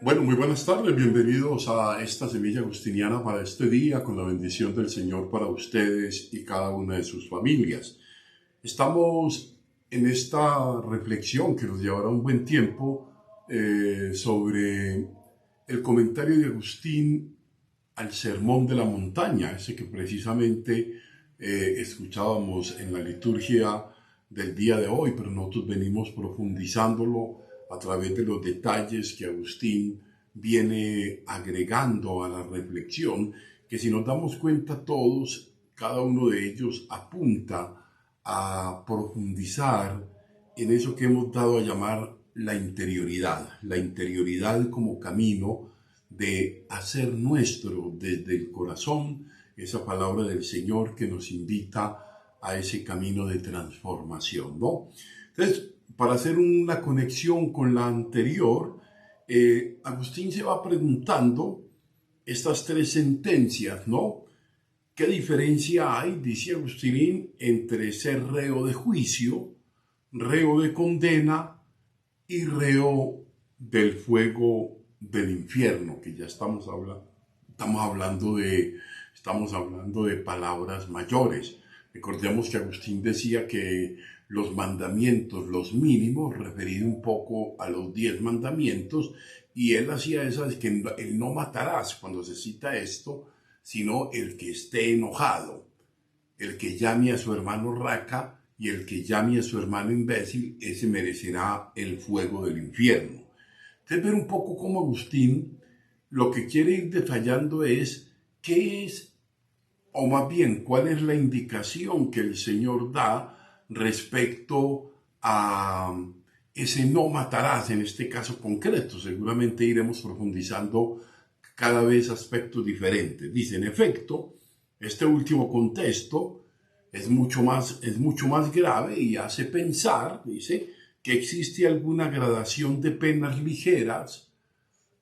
Bueno, muy buenas tardes, bienvenidos a esta semilla agustiniana para este día, con la bendición del Señor para ustedes y cada una de sus familias. Estamos en esta reflexión que nos llevará un buen tiempo sobre el comentario de Agustín al Sermón de la Montaña, ese que precisamente escuchábamos en la liturgia del día de hoy, pero nosotros venimos profundizándolo a través de los detalles que Agustín viene agregando a la reflexión, que si nos damos cuenta todos, cada uno de ellos apunta a profundizar en eso que hemos dado a llamar la interioridad como camino de hacer nuestro desde el corazón esa palabra del Señor que nos invita a ese camino de transformación, ¿no? Entonces, para hacer una conexión con la anterior, Agustín se va preguntando estas tres sentencias, ¿no? ¿Qué diferencia hay, dice Agustín, entre ser reo de juicio, reo de condena y reo del fuego del infierno? Que ya estamos hablando de palabras mayores. Recordemos que Agustín decía que los mandamientos, los mínimos, referido un poco a los 10 mandamientos, y él hacía esas que el no matarás, cuando se cita esto, sino el que esté enojado, el que llame a su hermano raca y el que llame a su hermano imbécil, ese merecerá el fuego del infierno. Entonces, ver un poco cómo Agustín lo que quiere ir detallando es qué es, o más bien, cuál es la indicación que el Señor da respecto a ese no matarás en este caso concreto. Seguramente iremos profundizando cada vez aspectos diferentes. Dice, en efecto, este último contexto es mucho más grave y hace pensar, dice, que existe alguna gradación de penas ligeras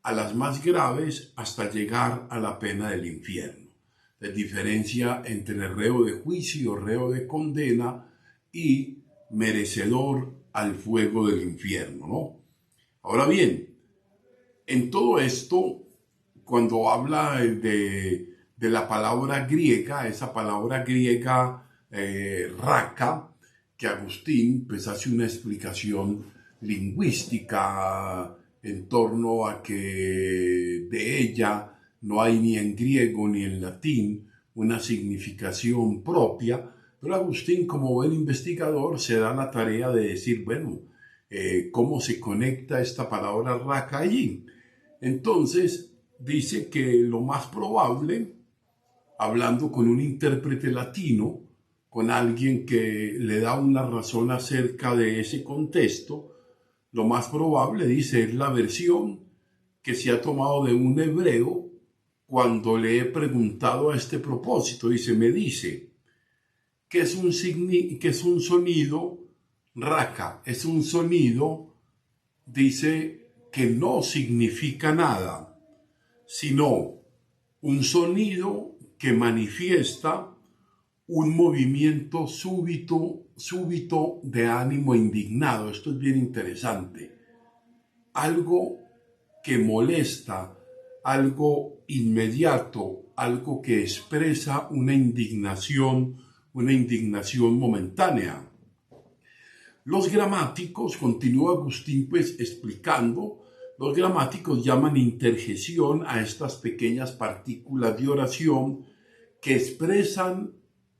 a las más graves hasta llegar a la pena del infierno. La diferencia entre el reo de juicio, reo de condena y merecedor al fuego del infierno, ¿no? Ahora bien, en todo esto, cuando habla de la palabra griega, esa palabra griega raca, que Agustín pues hace una explicación lingüística en torno a que de ella no hay ni en griego ni en latín una significación propia, pero Agustín, como buen investigador, se da la tarea de decir, bueno, ¿cómo se conecta esta palabra raca allí? Entonces, dice que lo más probable, hablando con un intérprete latino, con alguien que le da una razón acerca de ese contexto, lo más probable, dice, es la versión que se ha tomado de un hebreo cuando le he preguntado a este propósito. Dice, me dice, ¿qué es un sonido raca? Es un sonido, dice, que no significa nada, sino un sonido que manifiesta un movimiento súbito de ánimo indignado. Esto es bien interesante. Algo que molesta, algo inmediato, algo que expresa una indignación momentánea. Los gramáticos, continúa Agustín pues explicando, los gramáticos llaman interjección a estas pequeñas partículas de oración que expresan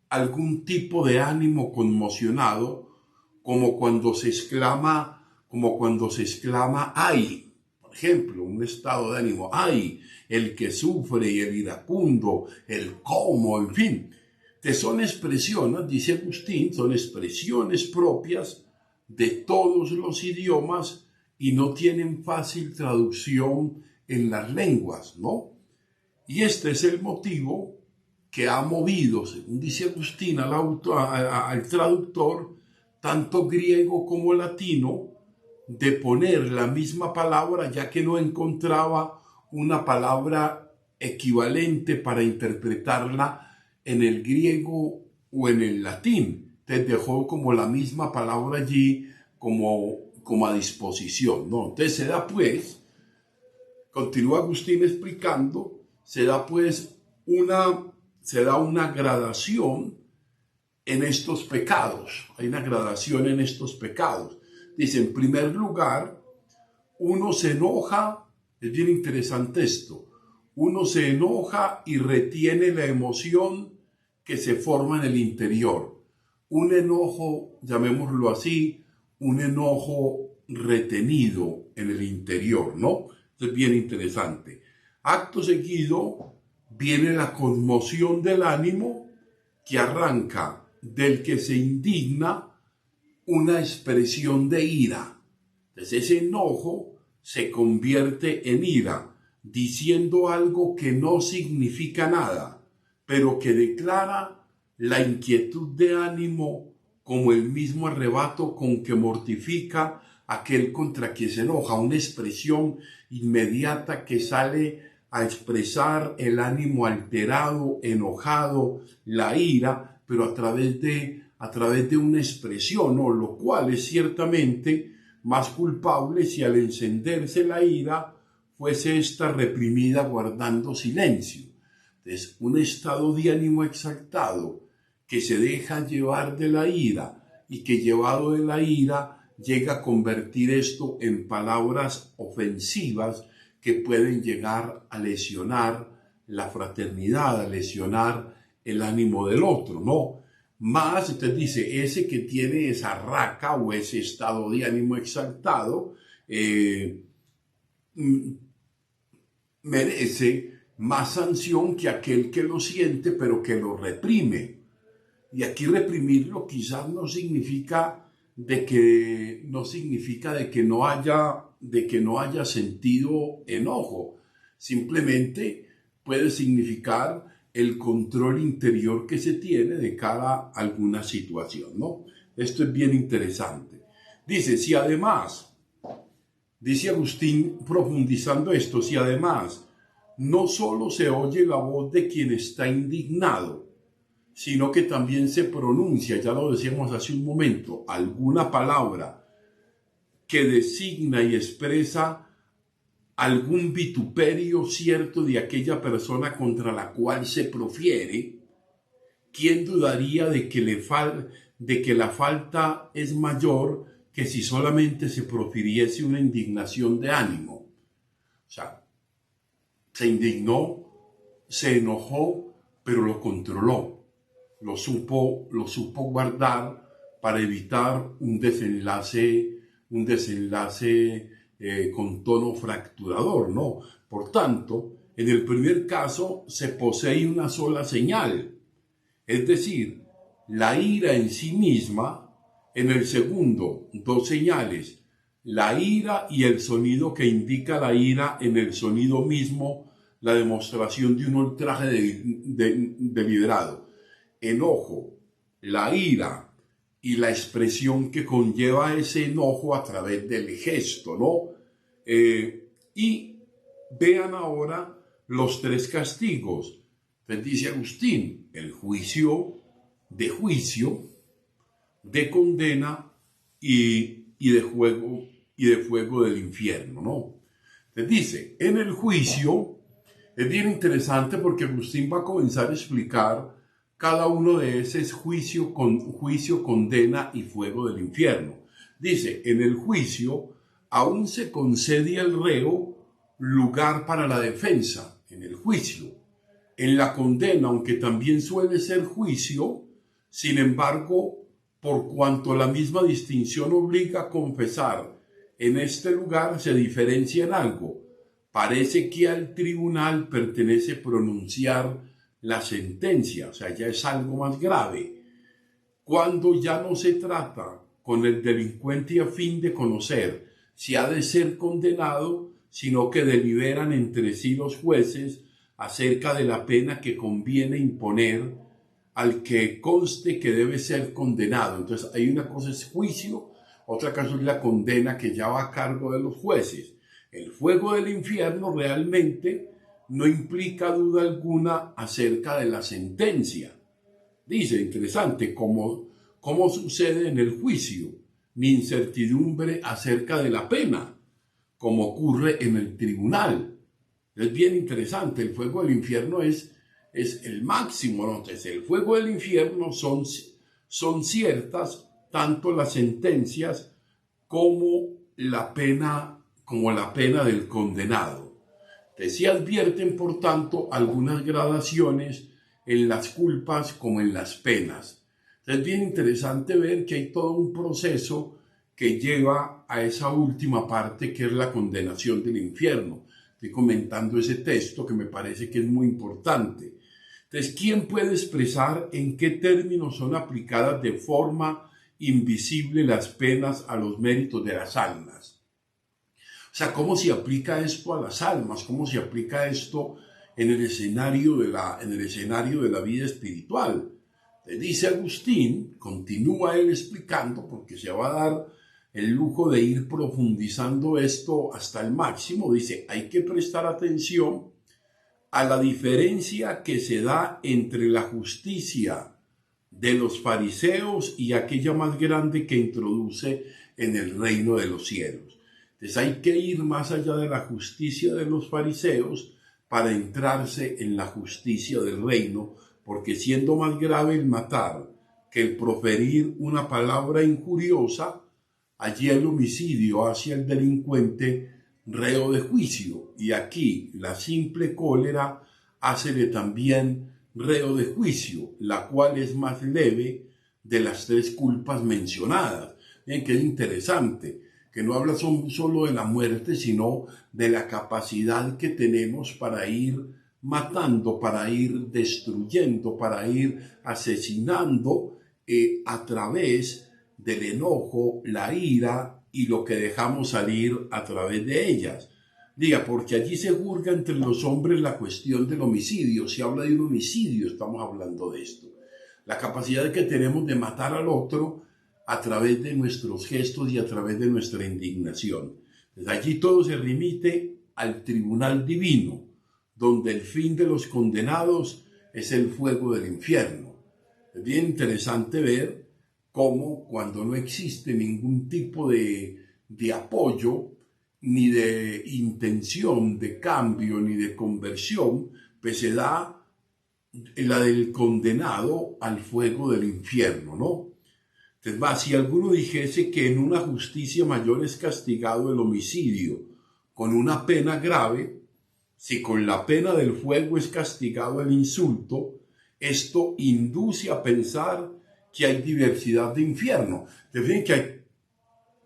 algún tipo de ánimo conmocionado, como cuando se exclama ay, por ejemplo, un estado de ánimo, ay, el que sufre y el iracundo, el cómo, en fin, que son expresiones, dice Agustín, son expresiones propias de todos los idiomas y no tienen fácil traducción en las lenguas, ¿no? Y este es el motivo que ha movido, según dice Agustín, al traductor, tanto griego como latino, de poner la misma palabra, ya que no encontraba una palabra equivalente para interpretarla en el griego o en el latín. Te dejó como la misma palabra allí como a disposición, ¿no? Entonces se da pues Continúa Agustín explicando, se da una gradación en estos pecados. Hay una gradación en estos pecados. Dice, en primer lugar, uno se enoja, es bien interesante esto, uno se enoja y retiene la emoción que se forma en el interior. Un enojo, llamémoslo así, un enojo retenido en el interior, ¿no? Esto es bien interesante. Acto seguido viene la conmoción del ánimo que arranca del que se indigna una expresión de ira. Entonces ese enojo se convierte en ira, diciendo algo que no significa nada, pero que declara la inquietud de ánimo como el mismo arrebato con que mortifica aquel contra quien se enoja, una expresión inmediata que sale a expresar el ánimo alterado, enojado, la ira, pero a través de una expresión, ¿no? Lo cual es ciertamente más culpable si al encenderse la ira fuese ésta reprimida guardando silencio. Es un estado de ánimo exaltado que se deja llevar de la ira y que llevado de la ira llega a convertir esto en palabras ofensivas que pueden llegar a lesionar la fraternidad, a lesionar el ánimo del otro, ¿no? Más, entonces dice, ese que tiene esa raca o ese estado de ánimo exaltado, merece más sanción que aquel que lo siente, pero que lo reprime. Y aquí reprimirlo quizás no significa de que no haya sentido enojo. Simplemente puede significar el control interior que se tiene de cara a alguna situación, ¿no? Esto es bien interesante. Dice, si además, dice Agustín profundizando esto, si además no solo se oye la voz de quien está indignado, sino que también se pronuncia, ya lo decíamos hace un momento, alguna palabra que designa y expresa algún vituperio cierto de aquella persona contra la cual se profiere, ¿quién dudaría de que la falta es mayor que si solamente se profiriese una indignación de ánimo? O sea, se indignó, se enojó, pero lo controló, lo supo guardar para evitar un desenlace con tono fracturador, ¿no? Por tanto, en el primer caso se posee una sola señal, es decir, la ira en sí misma. En el segundo, dos señales, la ira y el sonido que indica la ira en el sonido mismo, la demostración de un ultraje deliberado. Enojo, la ira y la expresión que conlleva ese enojo a través del gesto, ¿no? Y vean ahora los tres castigos. Entonces dice Agustín, el juicio, de condena y de fuego del infierno, ¿no? Entonces dice, en el juicio, es bien interesante porque Agustín va a comenzar a explicar cada uno de esos juicio, condena y fuego del infierno. Dice, en el juicio aún se concede al reo lugar para la defensa, en el juicio. En la condena, aunque también suele ser juicio, sin embargo, por cuanto la misma distinción obliga a confesar, en este lugar se diferencia en algo. Parece que al tribunal pertenece pronunciar la sentencia, o sea, ya es algo más grave. Cuando ya no se trata con el delincuente a fin de conocer si ha de ser condenado, sino que deliberan entre sí los jueces acerca de la pena que conviene imponer al que conste que debe ser condenado. Entonces, hay una cosa es juicio, otra cosa es la condena que ya va a cargo de los jueces. El fuego del infierno realmente no implica duda alguna acerca de la sentencia. Dice, interesante, cómo sucede en el juicio, ni incertidumbre acerca de la pena, como ocurre en el tribunal. Es bien interesante, el fuego del infierno es el máximo, ¿no? Entonces, el fuego del infierno son ciertas tanto las sentencias como como la pena del condenado. Se advierten, por tanto, algunas gradaciones en las culpas como en las penas. Es bien interesante ver que hay todo un proceso que lleva a esa última parte que es la condenación del infierno. Estoy comentando ese texto que me parece que es muy importante. Entonces, ¿quién puede expresar en qué términos son aplicadas de forma invisible las penas a los méritos de las almas? O sea, ¿cómo se aplica esto a las almas? ¿Cómo se aplica esto en el escenario de la vida espiritual? Dice Agustín, continúa él explicando, porque se va a dar el lujo de ir profundizando esto hasta el máximo. Dice, hay que prestar atención a la diferencia que se da entre la justicia de los fariseos y aquella más grande que introduce en el reino de los cielos. Entonces hay que ir más allá de la justicia de los fariseos para entrarse en la justicia del reino, porque siendo más grave el matar que el proferir una palabra injuriosa, allí el homicidio hace al delincuente reo de juicio, y aquí la simple cólera hácele también reo de juicio, la cual es más leve de las tres culpas mencionadas. Bien, que es interesante, que no habla solo de la muerte, sino de la capacidad que tenemos para ir matando, para ir destruyendo, para ir asesinando a través del enojo, la ira y lo que dejamos salir a través de ellas. Diga, porque allí se juzga entre los hombres la cuestión del homicidio. Si habla de un homicidio, estamos hablando de esto. La capacidad que tenemos de matar al otro a través de nuestros gestos y a través de nuestra indignación. Desde allí todo se remite al tribunal divino, donde el fin de los condenados es el fuego del infierno. Es bien interesante ver cómo cuando no existe ningún tipo de apoyo, ni de intención de cambio, ni de conversión, pues se da la del condenado al fuego del infierno, ¿no? Entonces, va, si alguno dijese que en una justicia mayor es castigado el homicidio con una pena grave, si con la pena del fuego es castigado el insulto, esto induce a pensar que hay diversidad de infierno. Fíjense que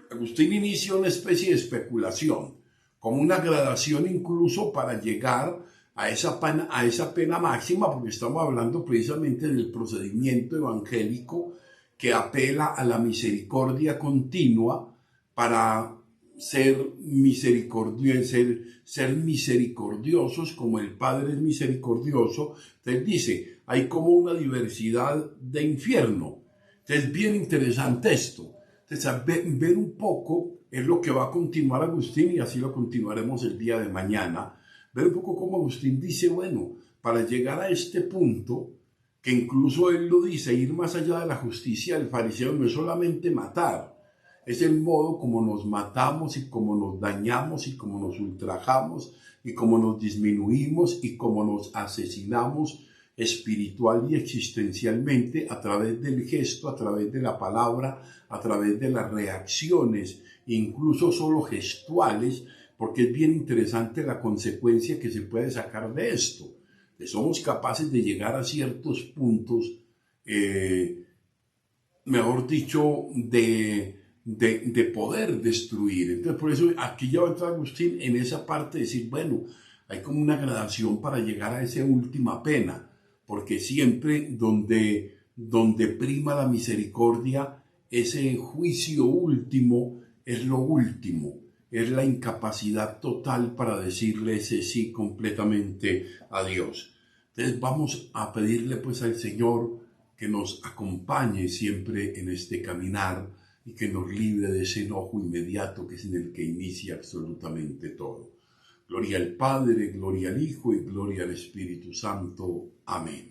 Agustín inicia una especie de especulación, con una gradación incluso para llegar a esa pena máxima, porque estamos hablando precisamente del procedimiento evangélico que apela a la misericordia continua para ser misericordiosos como el Padre es misericordioso. Entonces dice, hay como una diversidad de infierno. Entonces es bien interesante esto. Entonces ver un poco es lo que va a continuar Agustín, y así lo continuaremos el día de mañana. Ver un poco cómo Agustín dice, bueno, para llegar a este punto, que incluso él lo dice, ir más allá de la justicia del fariseo no es solamente matar, es el modo como nos matamos y como nos dañamos y como nos ultrajamos y como nos disminuimos y como nos asesinamos espiritual y existencialmente a través del gesto, a través de la palabra, a través de las reacciones, incluso solo gestuales, porque es bien interesante la consecuencia que se puede sacar de esto. Somos capaces de llegar a ciertos puntos, mejor dicho, de poder destruir. Entonces, por eso aquí ya va a entrar Agustín en esa parte de decir, bueno, hay como una gradación para llegar a esa última pena, porque siempre donde prima la misericordia, ese juicio último es lo último, es la incapacidad total para decirle ese sí completamente a Dios. Entonces vamos a pedirle pues al Señor que nos acompañe siempre en este caminar y que nos libre de ese enojo inmediato que es en el que inicia absolutamente todo. Gloria al Padre, gloria al Hijo y gloria al Espíritu Santo. Amén.